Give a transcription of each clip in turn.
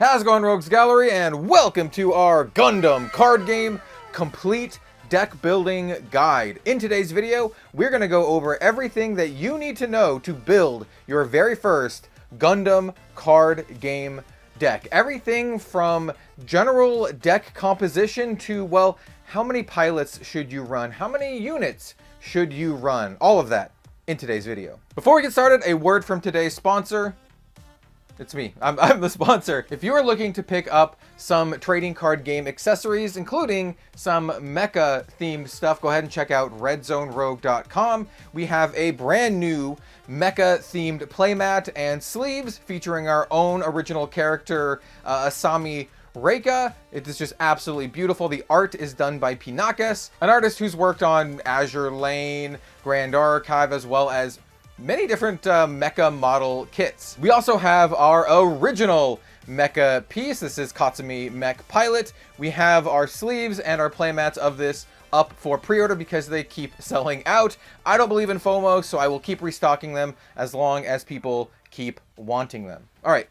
How's it going, Rogues Gallery, and welcome to our Gundam card game complete deck building guide. In today's video, we're going to go over everything that you need to know to build your very first Gundam card game deck. Everything from general deck composition to, well, how many pilots should you run? How many units should you run? All of that in today's video. Before we get started, a word from today's sponsor. It's me. I'm the sponsor. If you are looking to pick up some trading card game accessories, including some Mecha themed stuff, go ahead and check out redzonerogue.com. We have a brand new Mecha themed playmat and sleeves featuring our own original character, Asami Reika. It is just absolutely beautiful. The art is done by Pinakes, an artist who's worked on Azure Lane, Grand Archive, as well as many different Mecha model kits. We also have our original Mecha piece. This is Katsumi Mech Pilot. We have our sleeves and our playmats of this up for pre-order because they keep selling out. I don't believe in FOMO, so I will keep restocking them as long as people keep wanting them. All right,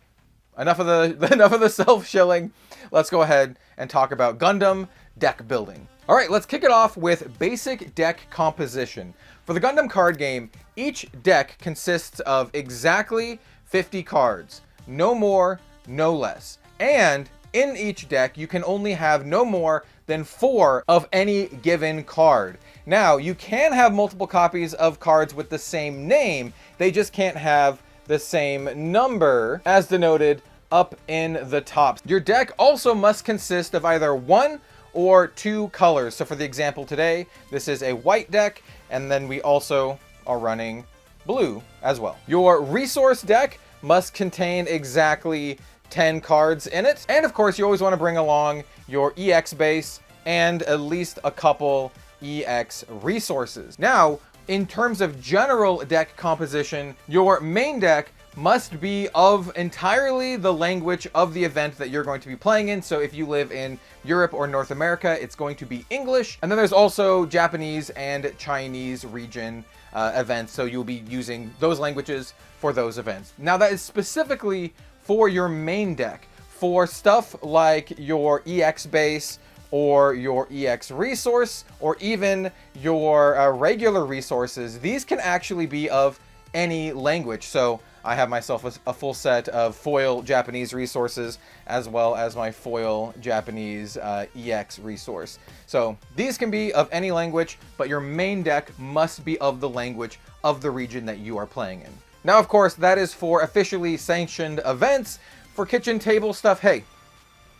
enough of the self-shilling. Let's go ahead and talk about Gundam deck building. All right, let's kick it off with basic deck composition. For the Gundam card game, each deck consists of exactly 50 cards, no more, no less. And in each deck, you can only have no more than 4 of any given card. Now, you can have multiple copies of cards with the same name, they just can't have the same number as denoted up in the top. Your deck also must consist of either 1 or 2 colors. So for the example today, this is a white deck, and then we also are running blue as well. Your resource deck must contain exactly 10 cards in it. And of course, you always want to bring along your EX base and at least a couple EX resources. Now, in terms of general deck composition, your main deck must be of entirely the language of the event that you're going to be playing in. So if you live in Europe or North America, it's going to be English. And then there's also Japanese and Chinese region events. So you'll be using those languages for those events. Now that is specifically for your main deck. For stuff like your EX base or your EX resource, or even your regular resources, these can actually be of any language. So I have myself a full set of foil Japanese resources as well as my foil Japanese EX resource. So these can be of any language, but your main deck must be of the language of the region that you are playing in. Now, of course, that is for officially sanctioned events. For kitchen table stuff, hey,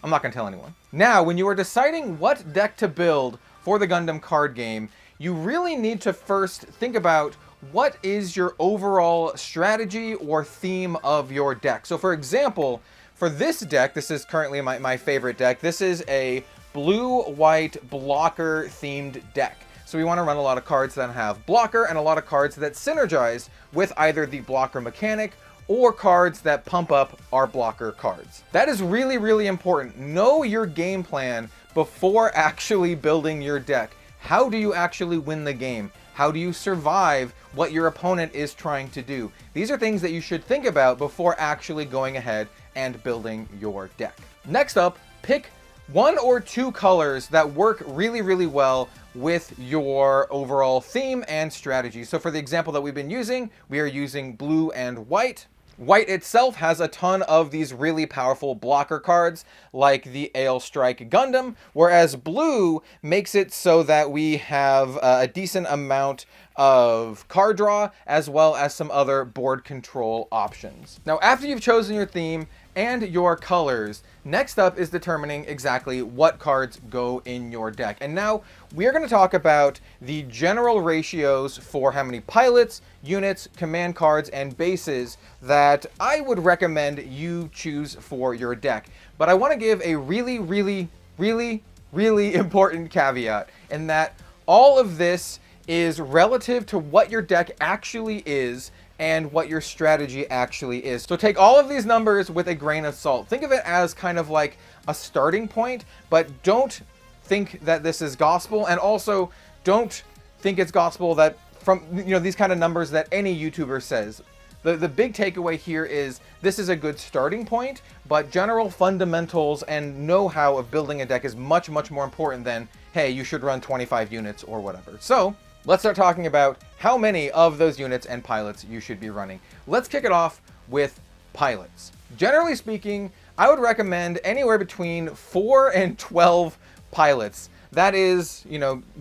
I'm not going to tell anyone. Now, when you are deciding what deck to build for the Gundam card game, you really need to first think about what is your overall strategy or theme of your deck. So for example, for this deck, this is currently my favorite deck. This is a blue-white blocker themed deck. So we want to run a lot of cards that have blocker and a lot of cards that synergize with either the blocker mechanic or cards that pump up our blocker cards. That is really, really important. Know your game plan before actually building your deck. How do you actually win the game? How do you survive what your opponent is trying to do? These are things that you should think about before actually going ahead and building your deck. Next up, pick 1 or 2 colors that work really, really well with your overall theme and strategy. So for the example that we've been using, we are using blue and white. White itself has a ton of these really powerful blocker cards like the Ale Strike Gundam, whereas blue makes it so that we have a decent amount of card draw as well as some other board control options. Now, after you've chosen your theme and your colors, next up is determining exactly what cards go in your deck. And now we're going to talk about the general ratios for how many pilots, units, command cards, and bases that I would recommend you choose for your deck. But I want to give a really, really, really, really important caveat in that all of this is relative to what your deck actually is and what your strategy actually is. So take all of these numbers with a grain of salt. Think of it as kind of like a starting point, but don't think that this is gospel, and also don't think it's gospel that from these kind of numbers that any YouTuber says. The big takeaway here is this is a good starting point, but general fundamentals and know-how of building a deck is much, much more important than, hey, you should run 25 units or whatever. So let's start talking about how many of those units and pilots you should be running. Let's kick it off with pilots. Generally speaking, I would recommend anywhere between 4 and 12 pilots. That is,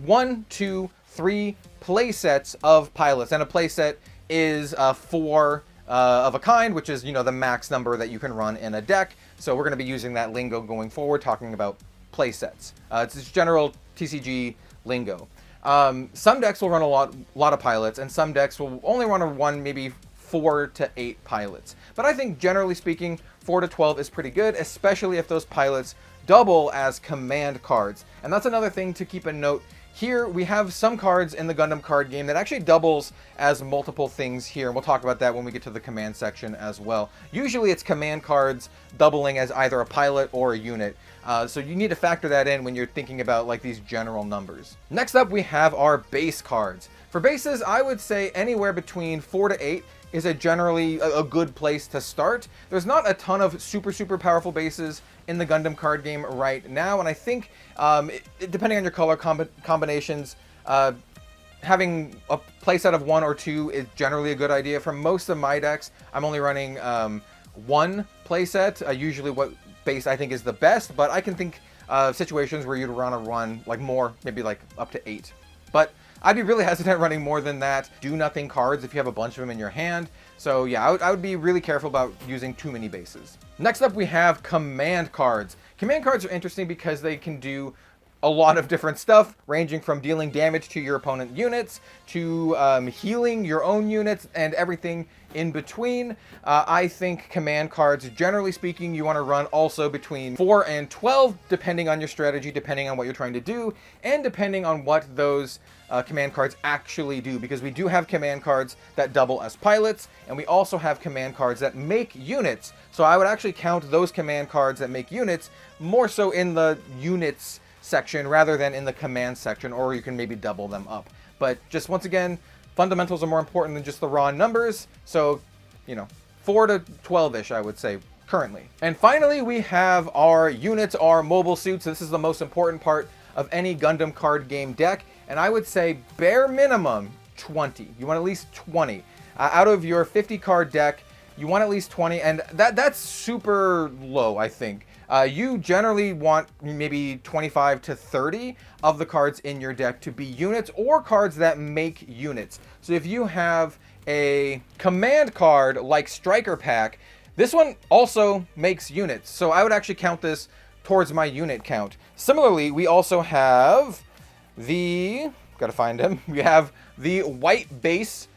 1, 2, 3 play sets of pilots, and a play set is 4 of a kind, which is, the max number that you can run in a deck. So we're going to be using that lingo going forward, talking about play sets. It's just general TCG lingo. Some decks will run a lot of pilots, and some decks will only run maybe 4 to 8 pilots. But I think generally speaking, 4 to 12 is pretty good, especially if those pilots double as command cards. And that's another thing to keep a note. Here we have some cards in the Gundam card game that actually doubles as multiple things here, and we'll talk about that when we get to the command section as well. Usually it's command cards doubling as either a pilot or a unit, so you need to factor that in when you're thinking about like these general numbers. Next up we have our base cards. For bases, I would say anywhere between 4 to 8 is generally a good place to start. There's not a ton of super powerful bases in the Gundam card game right now, and I think depending on your color combinations, having a playset of 1 or 2 is generally a good idea. For most of my decks, I'm only running 1 playset, usually what base I think is the best, but I can think of situations where you'd run like more, maybe like up to 8. But I'd be really hesitant running more than that. Do nothing cards if you have a bunch of them in your hand. So yeah, I would be really careful about using too many bases. Next up we have command cards. Command cards are interesting because they can do a lot of different stuff, ranging from dealing damage to your opponent units to healing your own units and everything in between. I think command cards, generally speaking, you want to run also between 4 and 12, depending on your strategy, depending on what you're trying to do, and depending on what those command cards actually do, because we do have command cards that double as pilots, and we also have command cards that make units. So I would actually count those command cards that make units more so in the units section rather than in the command section, or you can maybe double them up. But just once again, fundamentals are more important than just the raw numbers. So, 4 to 12-ish, I would say, currently. And finally, we have our units, our mobile suits. This is the most important part of any Gundam card game deck. And I would say bare minimum 20. You want at least 20. Out of your 50 card deck, you want at least 20. And that's super low, I think. You generally want maybe 25 to 30 of the cards in your deck to be units or cards that make units. So if you have a command card like Striker Pack, this one also makes units. So I would actually count this towards my unit count. Similarly, we also have gotta find him. We have the white base,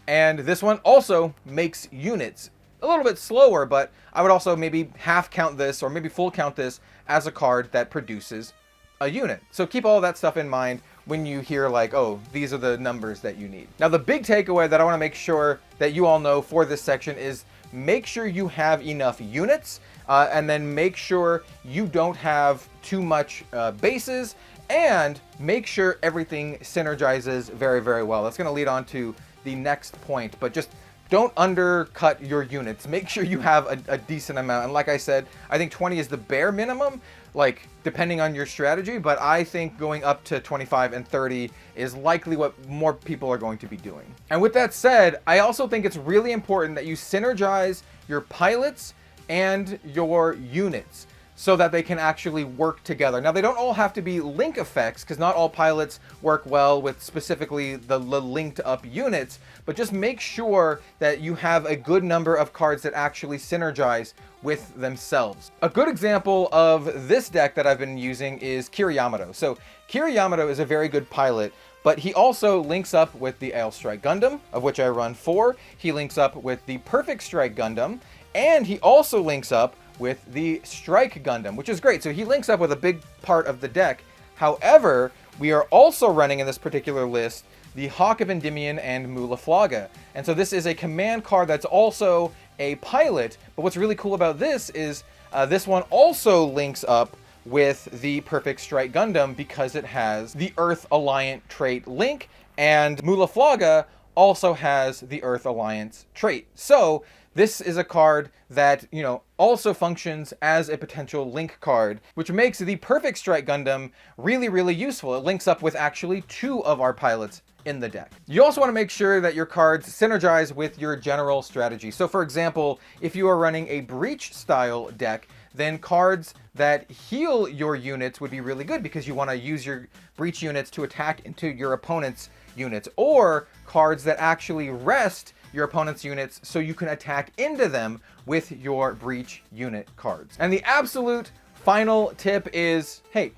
and this one also makes units. A little bit slower, but I would also maybe half count this or maybe full count this as a card that produces a unit. So keep all that stuff in mind when you hear like, oh, these are the numbers that you need. Now the big takeaway that I want to make sure that you all know for this section is make sure you have enough units, and then make sure you don't have too much bases, and make sure everything synergizes very well. That's going to lead on to the next point, but just don't undercut your units. Make sure you have a decent amount. And like I said, I think 20 is the bare minimum, like depending on your strategy, but I think going up to 25 and 30 is likely what more people are going to be doing. And with that said, I also think it's really important that you synergize your pilots and your units so that they can actually work together. Now, they don't all have to be link effects, because not all pilots work well with specifically the linked up units, but just make sure that you have a good number of cards that actually synergize with themselves. A good example of this deck that I've been using is Kira Yamato. So Kira Yamato is a very good pilot, but he also links up with the Aile Strike Gundam, of which I run 4. He links up with the Perfect Strike Gundam, and he also links up with the Strike Gundam, which is great. So he links up with a big part of the deck. However, we are also running in this particular list the Hawk of Endymion and Mulaflaga. And so this is a command card that's also a pilot. But what's really cool about this is this one also links up with the Perfect Strike Gundam because it has the Earth Alliant trait link, and Mulaflaga also has the Earth Alliance trait. So this is a card that, you know, also functions as a potential link card, which makes the Perfect Strike Gundam really, really useful. It links up with actually 2 of our pilots in the deck. You also want to make sure that your cards synergize with your general strategy. So for example, if you are running a breach style deck, then cards that heal your units would be really good because you want to use your breach units to attack into your opponent's units, or cards that actually rest your opponent's units so you can attack into them with your breach unit cards. And the absolute final tip is, hey,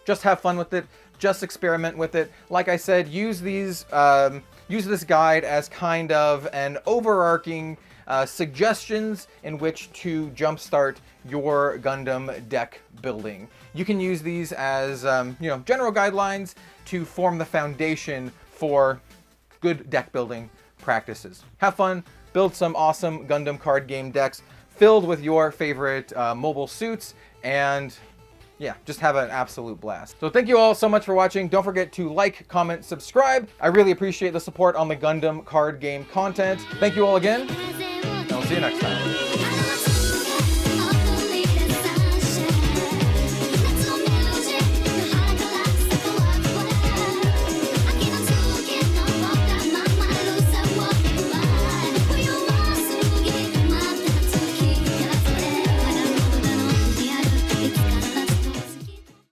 just have fun with it. Just experiment with it. Like I said, use this guide as kind of an overarching suggestions in which to jumpstart your Gundam deck building. You can use these as you know, general guidelines to form the foundation for good deck building practices. Have fun, build some awesome Gundam card game decks filled with your favorite mobile suits, and yeah, just have an absolute blast. So thank you all so much for watching. Don't forget to like, comment, subscribe. I really appreciate the support on the Gundam card game content. Thank you all again, and I'll see you next time.